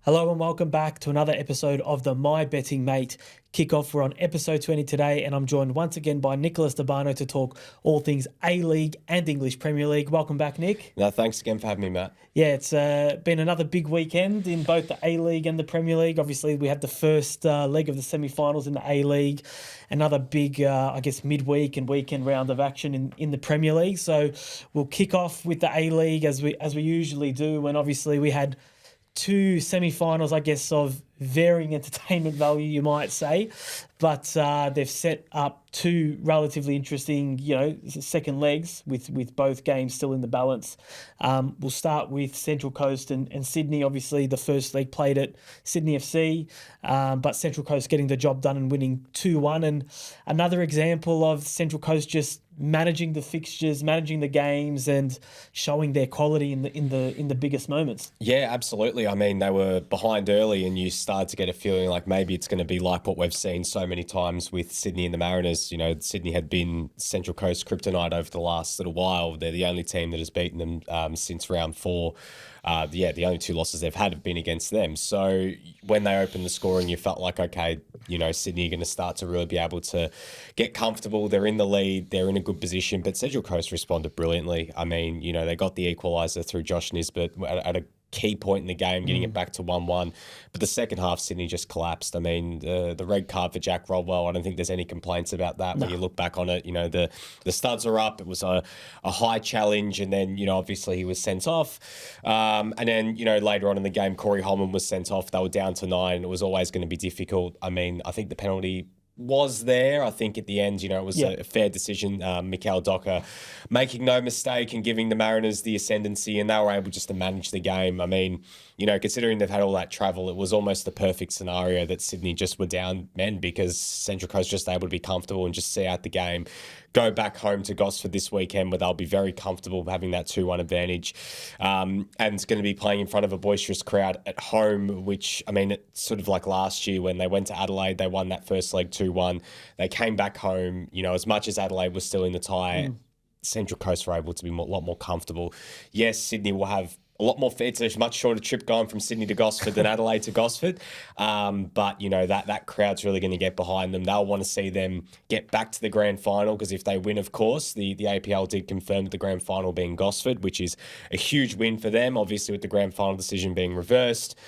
Hello and welcome back to another episode of the My Betting Mate kickoff. We're on episode 20 today, and I'm joined once again by Nicholas D'Urbano to talk all things A-League and English Premier League. Welcome back, Nick. No, thanks again for having me, Matt. Yeah, it's been another big weekend in both the A-League and the Premier League. Obviously, we had the first leg of the semi-finals in the A-League, another big, midweek and weekend round of action in the Premier League. So we'll kick off with the A-League as we usually do, and obviously we had two semi-finals, I guess, of varying entertainment value, you might say. But they've set up two relatively interesting, second legs with both games still in the balance. We'll start with Central Coast and Sydney. Obviously, the first leg played at Sydney FC, but Central Coast getting the job done and winning 2-1. And another example of Central Coast just managing the fixtures, managing the games, and showing their quality in the biggest moments. Yeah, absolutely. I mean, they were behind early, and you started to get a feeling like maybe it's going to be like what we've seen so many times with Sydney and the Mariners. Sydney had been Central Coast kryptonite over the last little while. They're the only team that has beaten them since round 4. The only two losses they've had have been against them. So when they opened the scoring, you felt like, okay, Sydney are going to start to really be able to get comfortable. They're in the lead. They're in a good position. But Central Coast responded brilliantly. I mean, they got the equaliser through Josh Nisbet at a key point in the game, getting it back to 1-1. But the second half, Sydney just collapsed. I mean, the red card for Jack Rodwell, I don't think there's any complaints about that. No. When you look back on it, the studs are up. It was a high challenge, and then, obviously he was sent off. And then, later on in the game, Corey Holman was sent off. They were down to 9. It was always going to be difficult. I mean, I think the penalty was there. I think at the end, it was a fair decision. Mikael Docker making no mistake and giving the Mariners the ascendancy, and they were able just to manage the game. I mean, considering they've had all that travel, it was almost the perfect scenario that Sydney just were down men, because Central Coast just able to be comfortable and just see out the game, go back home to Gosford this weekend where they'll be very comfortable having that 2-1 advantage. And it's going to be playing in front of a boisterous crowd at home, which, I mean, it's sort of like last year when they went to Adelaide, they won that first leg 2-1. They came back home, as much as Adelaide was still in the tie, Central Coast were able to be a lot more comfortable. Yes, Sydney will have a lot more. It's a much shorter trip going from Sydney to Gosford than Adelaide to Gosford. But, that crowd's really going to get behind them. They'll want to see them get back to the grand final, because if they win, of course, the APL did confirm the grand final being Gosford, which is a huge win for them, obviously with the grand final decision being reversed.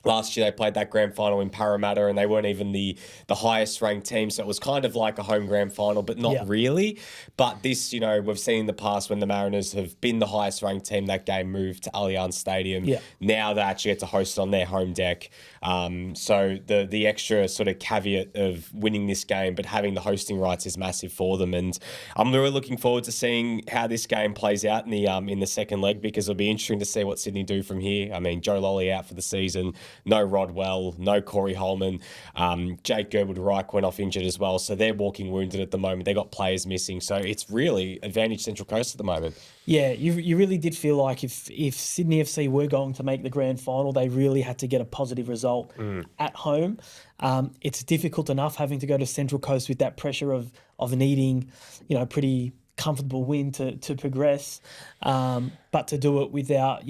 Last year, they played that grand final in Parramatta, and they weren't even the highest ranked team. So it was kind of like a home grand final, but not really. But this, we've seen in the past when the Mariners have been the highest ranked team, that game moved to Allianz Stadium. Yeah. Now they actually get to host it on their home deck. So the extra sort of caveat of winning this game, but having the hosting rights is massive for them. And I'm really looking forward to seeing how this game plays out in the second leg, because it'll be interesting to see what Sydney do from here. I mean, Joe Lolly out for the season. No Rodwell, no Corey Holman. Jake Gerwood-Reich went off injured as well, so they're walking wounded at the moment. They got players missing, so it's really advantage Central Coast at the moment. Yeah, you really did feel like if Sydney FC were going to make the grand final, they really had to get a positive result at home. It's difficult enough having to go to Central Coast with that pressure of needing, pretty comfortable win to progress, but to do it without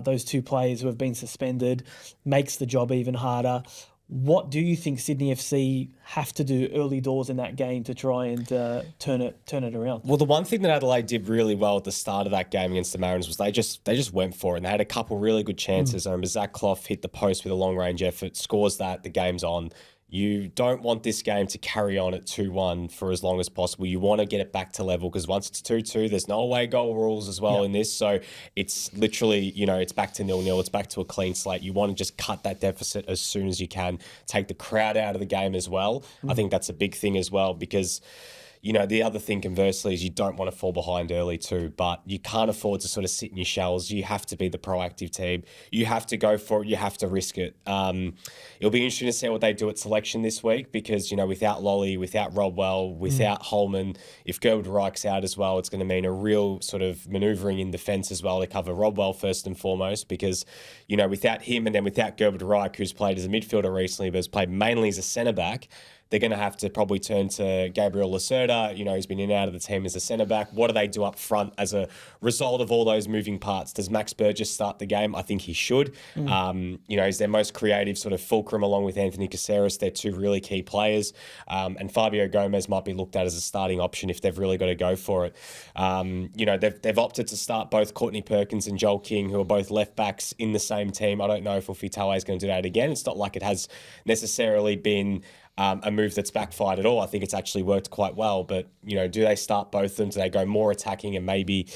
those two players who have been suspended makes the job even harder. What do you think Sydney FC have to do early doors in that game to try and turn it around? Well, the one thing that Adelaide did really well at the start of that game against the Mariners was they just went for it, and they had a couple really good chances. I remember Zach Clough hit the post with a long range effort, scores that, the game's on. You don't want this game to carry on at 2-1 for as long as possible. You want to get it back to level, because once it's 2-2, there's no away goal rules as well in this. So it's literally, it's back to 0-0. It's back to a clean slate. You want to just cut that deficit as soon as you can. Take the crowd out of the game as well. I think that's a big thing as well, because the other thing conversely is you don't want to fall behind early too, but you can't afford to sort of sit in your shells. You have to be the proactive team. You have to go for it. You have to risk it. It'll be interesting to see what they do at selection this week, because, without Lolly, without Rodwell, without Holman, if Gerwood-Reich's out as well, it's going to mean a real sort of manoeuvring in defence as well to cover Rodwell first and foremost, because, without him and then without Gerwood-Reich, who's played as a midfielder recently but has played mainly as a centre-back, They're going to have to probably turn to Gabriel Lacerda, who's been in and out of the team as a centre-back. What do they do up front as a result of all those moving parts? Does Max Burgess start the game? I think he should. He's their most creative sort of fulcrum along with Anthony Caceres. They're two really key players. And Fabio Gomez might be looked at as a starting option if they've really got to go for it. They've opted to start both Courtney Perkins and Joel King, who are both left-backs in the same team. I don't know if Ufitawa is going to do that again. It's not like it has necessarily been a move that's backfired at all. I think it's actually worked quite well. But, do they start both of them? Do they go more attacking and maybe,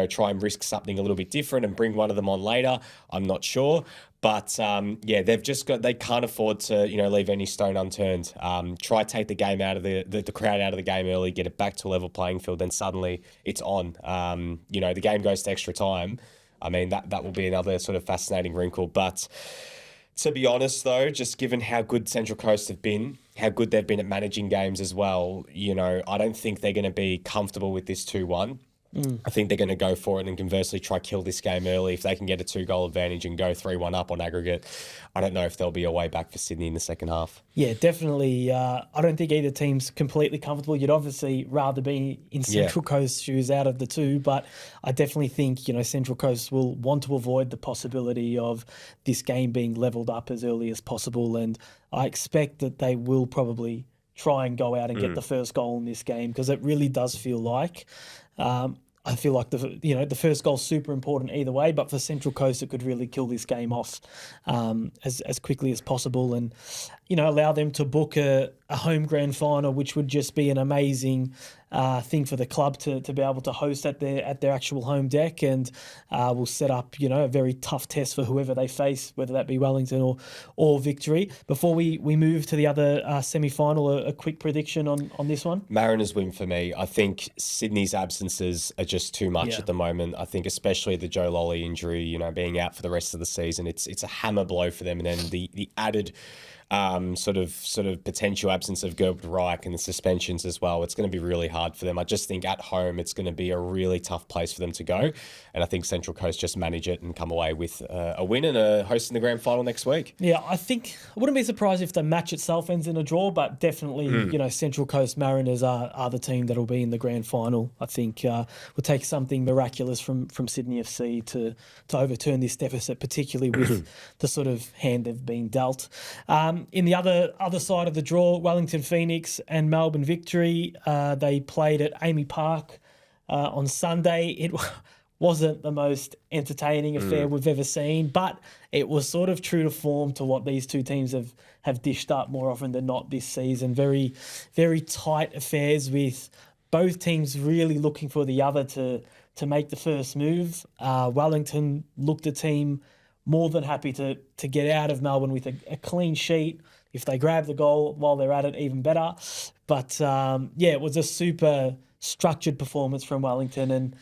try and risk something a little bit different and bring one of them on later? I'm not sure. But, they can't afford to, leave any stone unturned. Try take the game out of the crowd out of the game early, get it back to a level playing field, then suddenly it's on. The game goes to extra time. I mean, that will be another sort of fascinating wrinkle. But to be honest, though, just given how good Central Coast have been, how good they've been at managing games as well, I don't think they're going to be comfortable with this 2-1. I think they're going to go for it and conversely try kill this game early. If they can get a 2-goal advantage and go 3-1 up on aggregate, I don't know if there'll be a way back for Sydney in the second half. Yeah, definitely. I don't think either team's completely comfortable. You'd obviously rather be in Central Coast shoes out of the two, but I definitely think, Central Coast will want to avoid the possibility of this game being levelled up as early as possible. And I expect that they will probably try and go out and get the first goal in this game, because it really does feel like I feel like the first goal's super important either way, but for Central Coast it could really kill this game off as quickly as possible, and allow them to book a home grand final, which would just be an amazing thing for the club to be able to host at their actual home deck, and will set up a very tough test for whoever they face, whether that be Wellington or Victory. Before we move to the other semi-final, a quick prediction on this one. Mariners win for me. I think Sydney's absences are just too much at the moment. I think especially the Joe Lolly injury, being out for the rest of the season, it's a hammer blow for them, and then the added sort of potential absence of Gerbert Reich and the suspensions as well. It's going to be really hard for them. I just think at home it's going to be a really tough place for them to go, and I think Central Coast just manage it and come away with a win and hosting the grand final next week. Yeah, I think I wouldn't be surprised if the match itself ends in a draw, but definitely Central Coast Mariners are the team that'll be in the grand final. I think will take something miraculous from Sydney FC to overturn this deficit, particularly with the sort of hand they've been dealt. In the other side of the draw, Wellington Phoenix and Melbourne Victory, they played at Amy Park on Sunday. It wasn't the most entertaining affair we've ever seen, but it was sort of true to form to what these two teams have dished up more often than not this season. Very, very tight affairs with both teams really looking for the other to make the first move. Wellington looked a team more than happy to get out of Melbourne with a clean sheet. If they grab the goal while they're at it, even better. But, it was a super structured performance from Wellington, and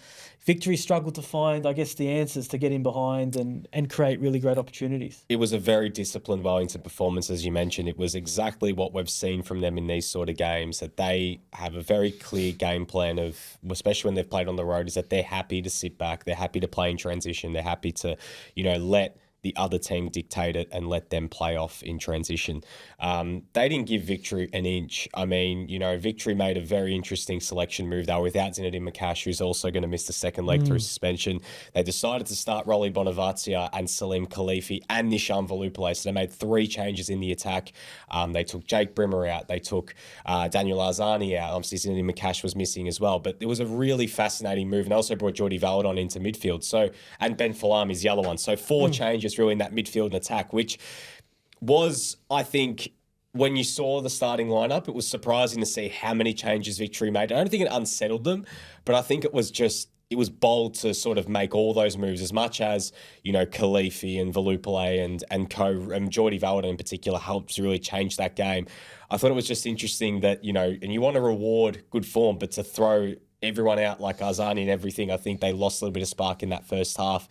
Victory struggled to find, I guess, the answers to get in behind and create really great opportunities. It was a very disciplined Wellington performance, as you mentioned. It was exactly what we've seen from them in these sort of games, that they have a very clear game plan of, especially when they've played on the road, is that they're happy to sit back, they're happy to play in transition, they're happy to, let the other team dictate it and let them play off in transition. They didn't give Victory an inch. I mean, Victory made a very interesting selection move. They were without Zinedine Makash, who's also going to miss the second leg through suspension. They decided to start Rolly Bonavazia and Salim Khalifi and Nishan Volupale. So they made 3 changes in the attack. They took Jake Brimmer out. They took Daniel Arzani out. Obviously, Zinedine Makash was missing as well. But it was a really fascinating move. And they also brought Jordi Valadon into midfield. And Ben Falami's the other one. So 4 changes really in that midfield and attack, which was, I think, when you saw the starting lineup, it was surprising to see how many changes Victory made. I don't think it unsettled them, but I think it was bold to sort of make all those moves, as much as, Khalifi and Volupale and Jordi Valadon in particular helped really change that game. I thought it was just interesting that, and you want to reward good form, but to throw everyone out like Arzani and everything, I think they lost a little bit of spark in that first half.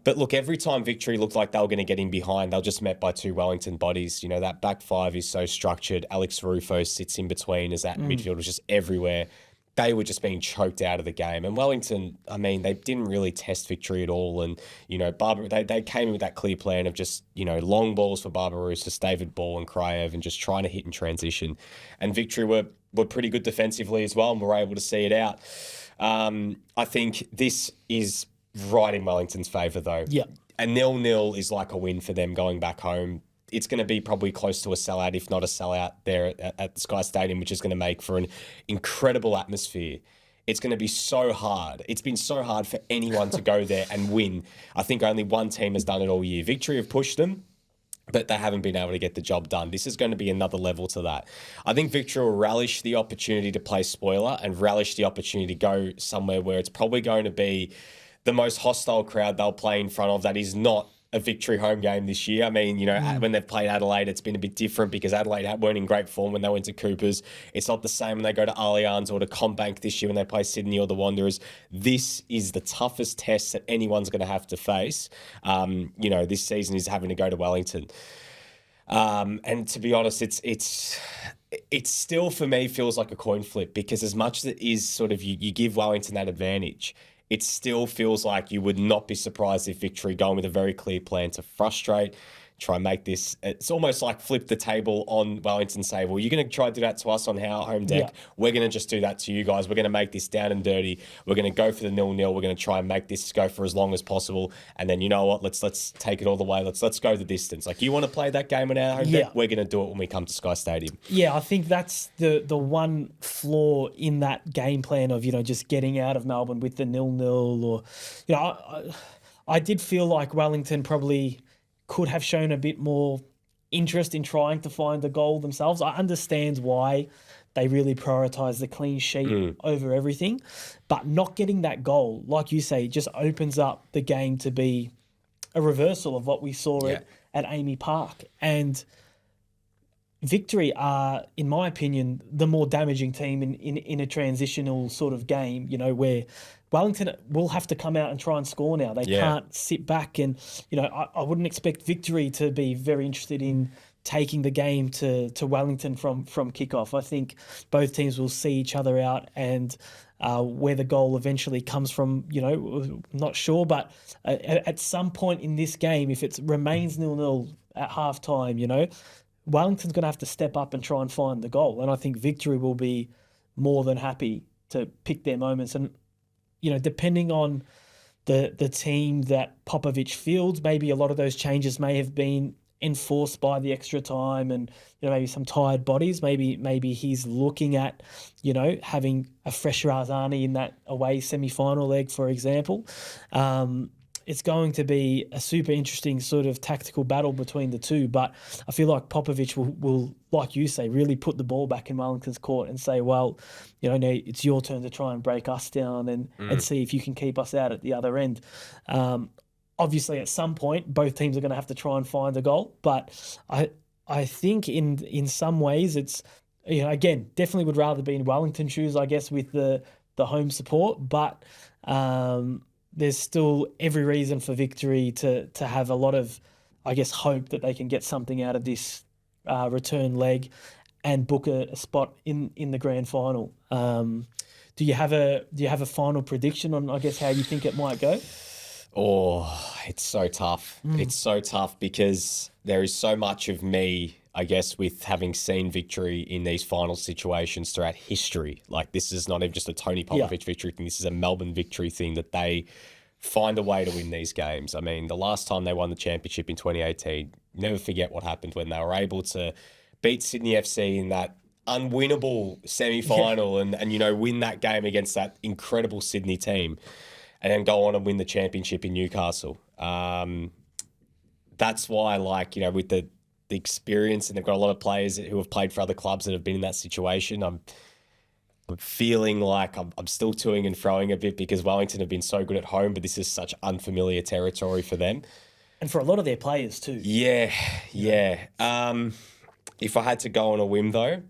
But look, every time Victory looked like they were going to get in behind, they were just met by 2 Wellington bodies. That back 5 is so structured. Alex Rufo sits in between as that midfield was just everywhere. they were just being choked out of the game. And Wellington, I mean, they didn't really test Victory at all. And, you know, they came in with that clear plan of just, you know, long balls for Barbarouses, David Ball and Kraev, and just trying to hit in transition. And Victory were pretty good defensively as well, and were able to see it out. I think this is right in Wellington's favour, though. Yeah. A 0-0 is like a win for them going back home. It's going to be probably close to a sellout, if not a sellout, there at the Sky Stadium, which is going to make for an incredible atmosphere. It's going to be so hard. It's been so hard for anyone to go there and win. I think only one team has done it all year. Victory have pushed them, but they haven't been able to get the job done. This is going to be another level to that. I think Victory will relish the opportunity to play spoiler and relish the opportunity to go somewhere where it's probably going to be the most hostile crowd they'll play in front of that is not a Victory home game this year. I mean, you know, when they've played Adelaide, it's been a bit different because Adelaide weren't in great form when they went to Coopers. It's not the same when they go to Allianz or to Combank this year when they play Sydney or the Wanderers. This is the toughest test that anyone's going to have to face. You know, this season is having to go to Wellington. And to be honest, it's still, for me, feels like a coin flip because as much as it is sort of you give Wellington that advantage, it still feels like you would not be surprised if Victory going with a very clear plan to frustrate, try and make this. It's almost like flip the table on Wellington, say, well, you're going to try to do that to us on our home deck. Yeah. We're going to just do that to you guys. We're going to make this down and dirty. We're going to go for the 0-0. We're going to try and make this go for as long as possible. And then, you know what, let's take it all the way. Let's go the distance. Like, you want to play that game on our home deck? We're going to do it when we come to Sky Stadium. Yeah, I think that's the one flaw in that game plan of, you know, just getting out of Melbourne with the 0-0 or, you know, I did feel like Wellington probably could have shown a bit more interest in trying to find a goal themselves. I understand why they really prioritise the clean sheet over everything, but not getting that goal, like you say, just opens up the game to be a reversal of what we saw at Amy Park. And Victory are, in my opinion, the more damaging team in a transitional sort of game, you know, where Wellington will have to come out and try and score now. They can't sit back and, you know, I wouldn't expect Victory to be very interested in taking the game to Wellington from kickoff. I think both teams will see each other out and where the goal eventually comes from, you know, not sure. But at some point in this game, if it remains 0-0 at halftime, you know, Wellington's going to have to step up and try and find the goal. And I think Victory will be more than happy to pick their moments. And, you know, depending on the team that Popovic fields, maybe a lot of those changes may have been enforced by the extra time and, you know, maybe some tired bodies. Maybe he's looking at, you know, having a fresher Arzani in that away semi-final leg, for example. It's going to be a super interesting sort of tactical battle between the two. But I feel like Popovic will, like you say, really put the ball back in Wellington's court and say, well, you know, it's your turn to try and break us down and see if you can keep us out at the other end. Obviously, at some point, both teams are going to have to try and find a goal. But I think in some ways it's, you know, again, definitely would rather be in Wellington shoes, I guess, with the home support. But there's still every reason for Victory to have a lot of, I guess, hope that they can get something out of this return leg and book a spot in the grand final. Do you have a final prediction on, I guess, how you think it might go? Oh, it's so tough. It's so tough because there is so much of me, I guess, with having seen Victory in these final situations throughout history. Like, this is not even just a Tony Popovic Victory thing. This is a Melbourne Victory thing that they find a way to win these games. I mean, the last time they won the championship in 2018, never forget what happened when they were able to beat Sydney FC in that unwinnable semi-final and you know, win that game against that incredible Sydney team and then go on and win the championship in Newcastle. That's why, like, you know, with the experience, and they've got a lot of players who have played for other clubs that have been in that situation, I'm feeling like I'm still toing and froing a bit because Wellington have been so good at home, but this is such unfamiliar territory for them. And for a lot of their players too. Yeah. If I had to go on a whim, though,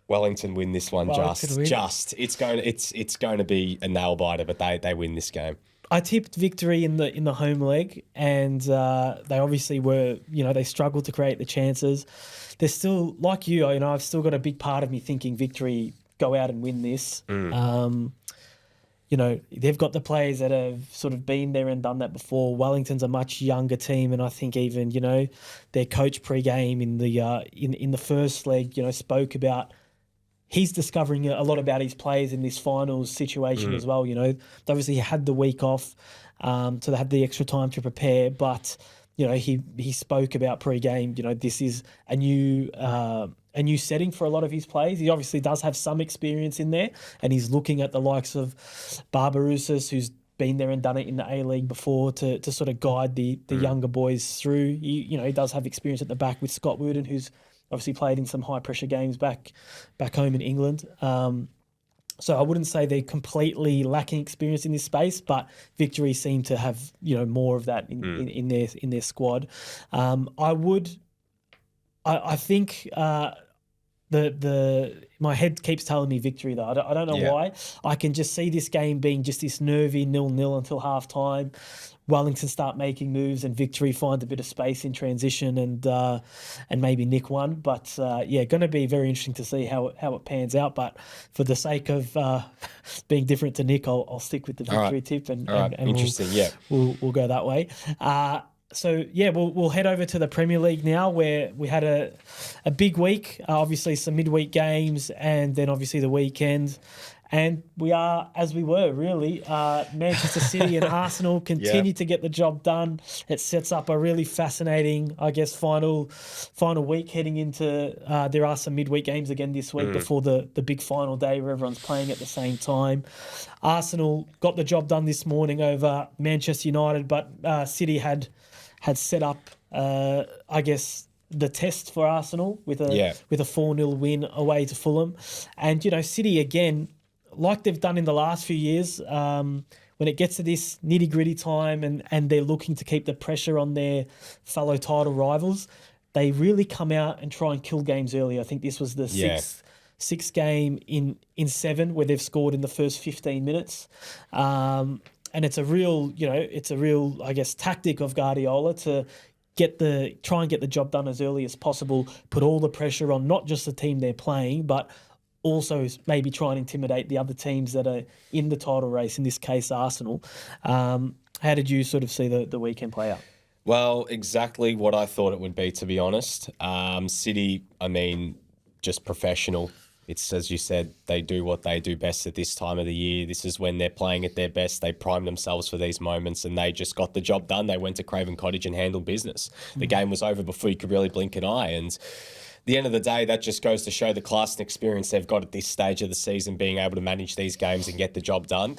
Wellington win this one. It's going to be a nail biter, but they win this game. I tipped victory in the home leg, and they obviously were, they struggled to create the chances. They're still, like you, I've still got a big part of me thinking victory go out and win this. They've got the players that have sort of been there and done that before. Wellington's a much younger team, and I think even, their coach pre-game in the first leg, spoke about he's discovering a lot about his players in this finals situation as well. They obviously had the week off, so they had the extra time to prepare. But he spoke about pre-game. This is a new setting for a lot of his players. He obviously does have some experience in there, and he's looking at the likes of Barbarouses, who's been there and done it in the A-League before, to sort of guide the younger boys through. He does have experience at the back with Scott Wooden, who's obviously played in some high-pressure games back home in England. So I wouldn't say they're completely lacking experience in this space, but Victory seem to have more of that in their squad. I think my head keeps telling me Victory though. I don't know why. I can just see this game being just this nervy 0-0 until half time. Wellington start making moves and Victory find a bit of space in transition and maybe nick one. But going to be very interesting to see how it pans out. But for the sake of being different to Nick, I'll stick with the Victory tip and interesting. We'll go that way. We'll head over to the Premier League now, where we had a big week. Obviously, some midweek games, and then obviously the weekend. And we are, as we were, really. Manchester City and Arsenal continue to get the job done. It sets up a really fascinating, I guess, final week heading into. There are some midweek games again this week before the big final day where everyone's playing at the same time. Arsenal got the job done this morning over Manchester United, but City had set up, I guess, the test for Arsenal with a 4-0 win away to Fulham. And, City, again, like they've done in the last few years, when it gets to this nitty-gritty time and they're looking to keep the pressure on their fellow title rivals, they really come out and try and kill games early. I think this was the sixth game in 7 where they've scored in the first 15 minutes. And it's a real, I guess, tactic of Guardiola to try and get the job done as early as possible, put all the pressure on not just the team they're playing, but also maybe try and intimidate the other teams that are in the title race, in this case Arsenal. How did you sort of see the weekend play out? Well, exactly what I thought it would be, to be honest. City, just professional. It's, as you said, they do what they do best at this time of the year. This is when they're playing at their best. They prime themselves for these moments, and they just got the job done. They went to Craven Cottage and handled business. The game was over before you could really blink an eye, and the end of the day, that just goes to show the class and experience they've got at this stage of the season, being able to manage these games and get the job done.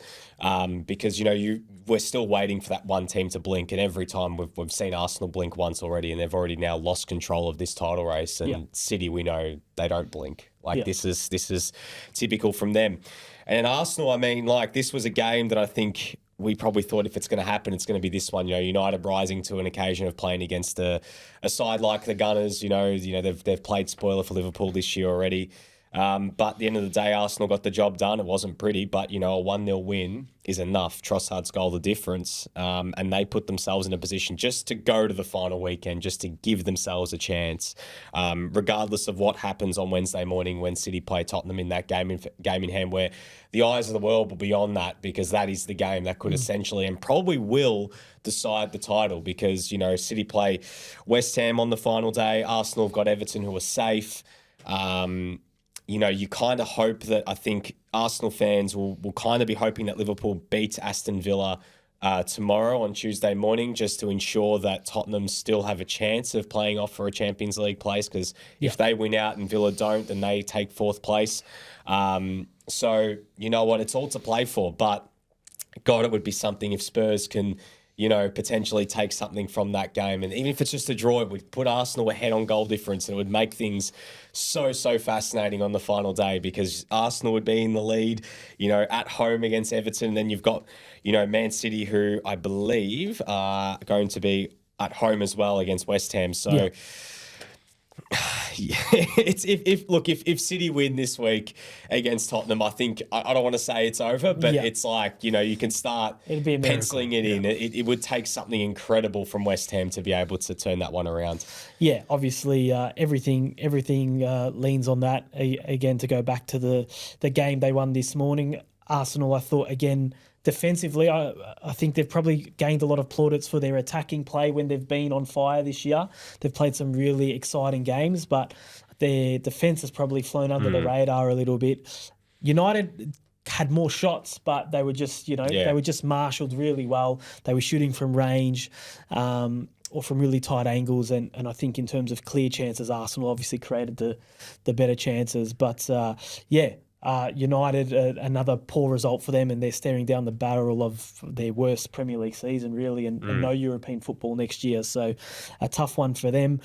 Because we're still waiting for that one team to blink, and every time we've seen Arsenal blink once already, and they've already now lost control of this title race. And City, we know they don't blink. This is typical from them. And Arsenal, this was a game that I think we probably thought if it's going to happen, it's going to be this one. United rising to an occasion of playing against a side like the Gunners. They've played spoiler for Liverpool this year already. But at the end of the day, Arsenal got the job done. It wasn't pretty, but, a 1-0 win is enough. Trossard's goal, the difference. And they put themselves in a position just to go to the final weekend, just to give themselves a chance, regardless of what happens on Wednesday morning when City play Tottenham in that game in hand, where the eyes of the world will be on that, because that is the game that could essentially and probably will decide the title, because, City play West Ham on the final day. Arsenal have got Everton, who are safe. You kind of hope that, I think Arsenal fans will kind of be hoping that Liverpool beats Aston Villa tomorrow on Tuesday morning, just to ensure that Tottenham still have a chance of playing off for a Champions League place, because if they win out and Villa don't, then they take 4th place. So, you know what, it's all to play for. But, God, it would be something if Spurs can potentially take something from that game. And even if it's just a draw, it would put Arsenal ahead on goal difference, and it would make things so fascinating on the final day, because Arsenal would be in the lead, at home against Everton. And then you've got, Man City, who I believe are going to be at home as well against West Ham. So Yeah, it's if City win this week against Tottenham, I think I don't want to say it's over, but Yeah. it's like, you can start It'd be a miracle. penciling it in. It would take something incredible from West Ham to be able to turn that one around. Yeah, obviously everything leans on that. Again, to go back to the game they won this morning, Arsenal, I thought, again, defensively, I think they've probably gained a lot of plaudits for their attacking play when they've been on fire this year. They've played some really exciting games, but their defence has probably flown under the radar a little bit. United had more shots, but they were just, they were just marshalled really well. They were shooting from range. Or from really tight angles, and I think in terms of clear chances, Arsenal obviously created the better chances. But United, another poor result for them, and they're staring down the barrel of their worst Premier League season, really, and no European football next year. So a tough one for them.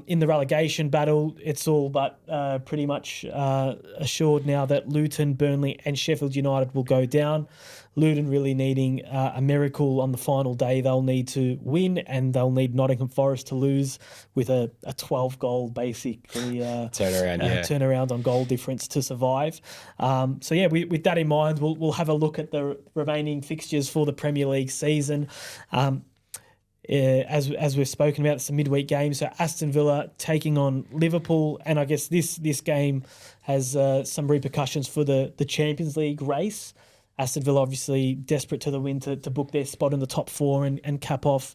In the relegation battle, it's all but pretty much assured now that Luton, Burnley and Sheffield United will go down. Luton really needing a miracle on the final day. They'll need to win, and they'll need Nottingham Forest to lose with a 12-goal basically turnaround on goal difference to survive. With that in mind, we'll have a look at the remaining fixtures for the Premier League season. As we've spoken about, it's a midweek game. So Aston Villa taking on Liverpool, and I guess this game has some repercussions for the Champions League race. Aston Villa obviously desperate to the win to book their spot in the top four and cap off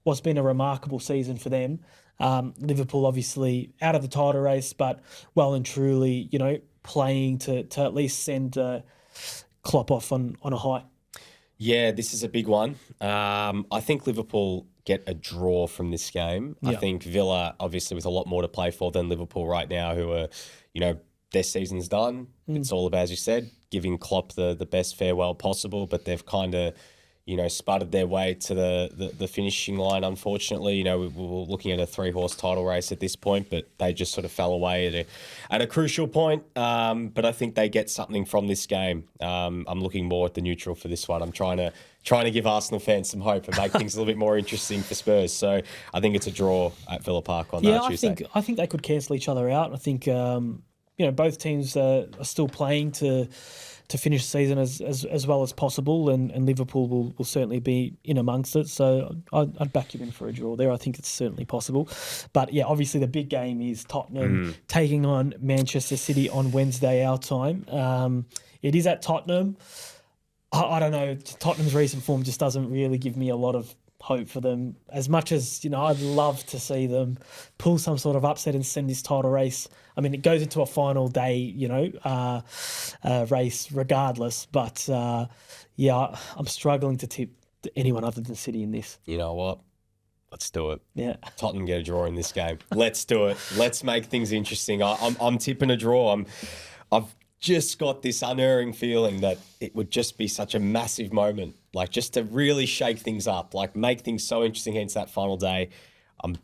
what's been a remarkable season for them. Liverpool obviously out of the title race, but well and truly, playing to at least send Klopp off on a high. Yeah, this is a big one. I think Liverpool get a draw from this game. Yeah. I think Villa, obviously, with a lot more to play for than Liverpool right now, who are, their season's done. It's all about, as you said, giving Klopp the best farewell possible, but they've kind of, sputtered their way to the finishing line, unfortunately. We were looking at a 3-horse title race at this point, but they just sort of fell away at a crucial point. But I think they get something from this game. I'm looking more at the neutral for this one. I'm trying to give Arsenal fans some hope and make things a little bit more interesting for Spurs. So I think it's a draw at Villa Park on that Tuesday. I think they could cancel each other out. I think both teams are still playing to finish the season as well as possible, and Liverpool will certainly be in amongst it. So I'd back you in for a draw there. I think it's certainly possible. But yeah, obviously the big game is Tottenham taking on Manchester City on Wednesday our time. It is at Tottenham. I don't know. Tottenham's recent form just doesn't really give me a lot of hope for them. As much as, I'd love to see them pull some sort of upset and send this title race. I mean, it goes into a final day, race regardless. But, I'm struggling to tip anyone other than City in this. You know what? Let's do it. Yeah. Tottenham get a draw in this game. Let's do it. Let's make things interesting. I'm tipping a draw. I've just got this unerring feeling that it would just be such a massive moment, like just to really shake things up, like make things so interesting against that final day. I'm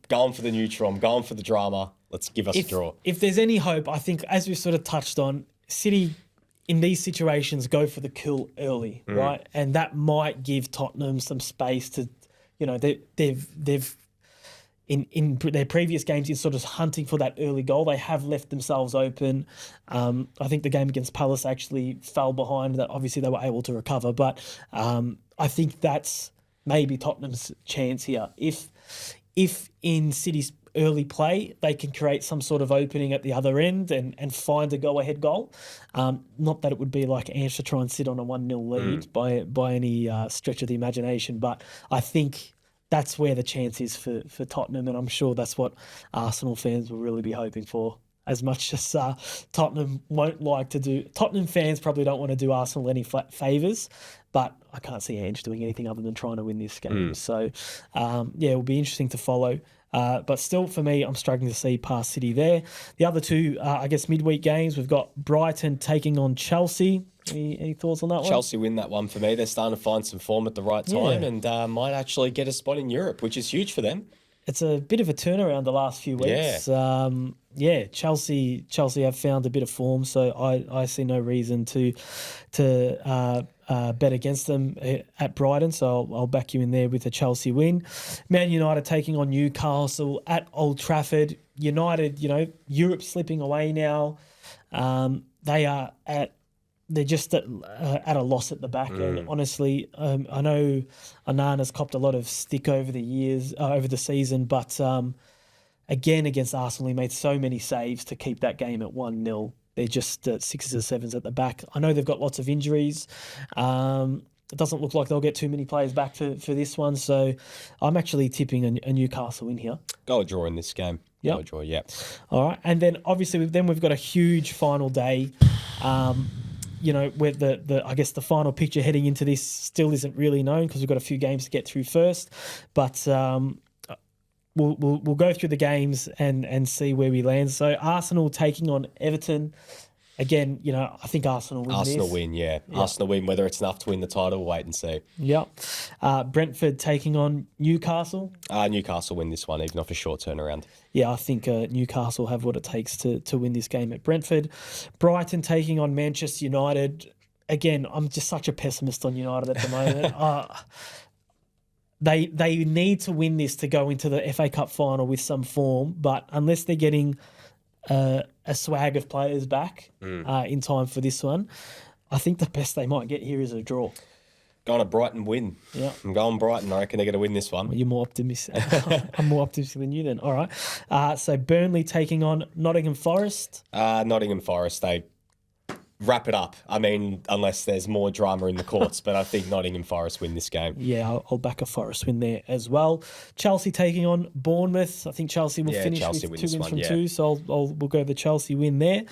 going for the neutral. I'm going for the drama. Let's give us a draw. If there's any hope, I think, as we sort of touched on, City in these situations go for the kill early, right? And that might give Tottenham some space to, they've in their previous games in sort of hunting for that early goal. They have left themselves open. I think the game against Palace actually fell behind. That obviously they were able to recover, but I think that's maybe Tottenham's chance here. If in City's early play they can create some sort of opening at the other end and find a go-ahead goal, not that it would be like Ange to try and sit on a 1-0 lead by any stretch of the imagination, but I think that's where the chance is for Tottenham, and I'm sure that's what Arsenal fans will really be hoping for. As much as Tottenham won't like to do... Tottenham fans probably don't want to do Arsenal any favours, but I can't see Ange doing anything other than trying to win this game. So, it will be interesting to follow. But still, for me, I'm struggling to see past City there. The other two, midweek games, we've got Brighton taking on Chelsea. Any thoughts on that one? Chelsea win that one for me. They're starting to find some form at the right time and might actually get a spot in Europe, which is huge for them. It's a bit of a turnaround the last few weeks. Chelsea have found a bit of form, so I see no reason to bet against them at Brighton, so I'll back you in there with a Chelsea win. Man United taking on Newcastle at Old Trafford. United, Europe slipping away now. They're just at a loss at the back. And honestly, I know Onana's copped a lot of stick over the years, over the season, but again against Arsenal, he made so many saves to keep that game at 1-0. They're just at 6s or 7s at the back. I know they've got lots of injuries. It doesn't look like they'll get too many players back for this one. So I'm actually tipping a Newcastle win here. Go a draw in this game. Yep. Go a draw, yeah. All right. And then obviously we've got a huge final day. Where I guess the final picture heading into this still isn't really known because we've got a few games to get through first. But we'll go through the games and see where we land. So Arsenal taking on Everton. Again, I think Arsenal win Arsenal this. win, yeah. Arsenal win. Whether it's enough to win the title, we'll wait and see. Yep. Brentford taking on Newcastle. Newcastle win this one, even off a short turnaround. Yeah, I think Newcastle have what it takes to win this game at Brentford. Brighton taking on Manchester United. Again, I'm just such a pessimist on United at the moment. They need to win this to go into the FA Cup final with some form, but unless they're getting a swag of players back in time for this one, I think the best they might get here is a draw. Going to Brighton win. Yeah, I'm going Brighton. I reckon they're going to win this one. Well, you're more optimistic. I'm more optimistic than you then. All right. So Burnley taking on Nottingham Forest. Nottingham Forest, they wrap it up. I mean, unless there's more drama in the courts, but I think Nottingham Forest win this game. Yeah, I'll back a Forest win there as well. Chelsea taking on Bournemouth. I think Chelsea will finish Chelsea with win 2 wins one, from yeah. 2, so we'll go the Chelsea win there.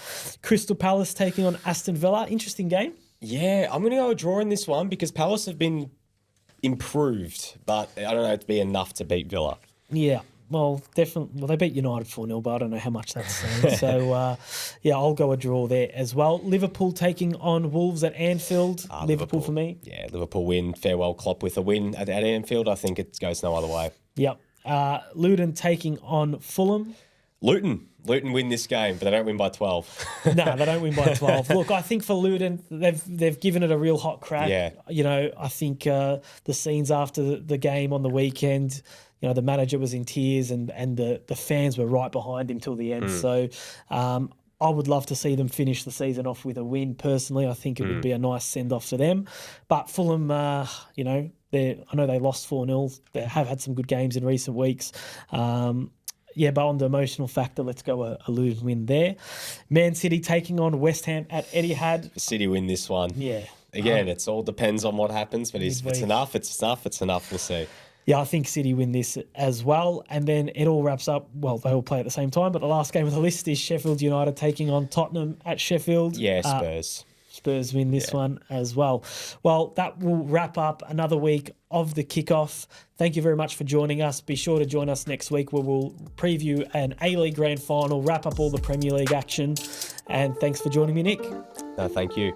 Crystal Palace taking on Aston Villa. Interesting game. Yeah, I'm going to go a draw in this one because Palace have been improved, but I don't know if it'd be enough to beat Villa. Yeah. Well, definitely. Well, they beat United 4-0, but I don't know how much that's saying. So, I'll go a draw there as well. Liverpool taking on Wolves at Anfield. Liverpool for me. Yeah, Liverpool win. Farewell Klopp with a win at Anfield. I think it goes no other way. Yep. Luton taking on Fulham. Luton win this game, but they don't win by 12. No, they don't win by 12. Look, I think for Luton, they've given it a real hot crack. Yeah. I think the scenes after the game on the weekend, the manager was in tears and the fans were right behind him till the end. So I would love to see them finish the season off with a win. Personally, I think it would be a nice send-off for them. But Fulham, I know they lost 4-0. They have had some good games in recent weeks. But on the emotional factor, let's go a Luton win there. Man City taking on West Ham at Etihad. City win this one. Yeah. Again, it all depends on what happens, but if it's enough, it's enough. We'll see. Yeah, I think City win this as well. And then it all wraps up. Well, they all play at the same time, but the last game of the list is Sheffield United taking on Tottenham at Sheffield. Yeah, Spurs. Spurs win this one as well. Well, that will wrap up another week of the kickoff. Thank you very much for joining us. Be sure to join us next week where we'll preview an A-League Grand Final, wrap up all the Premier League action. And thanks for joining me, Nick. No, thank you.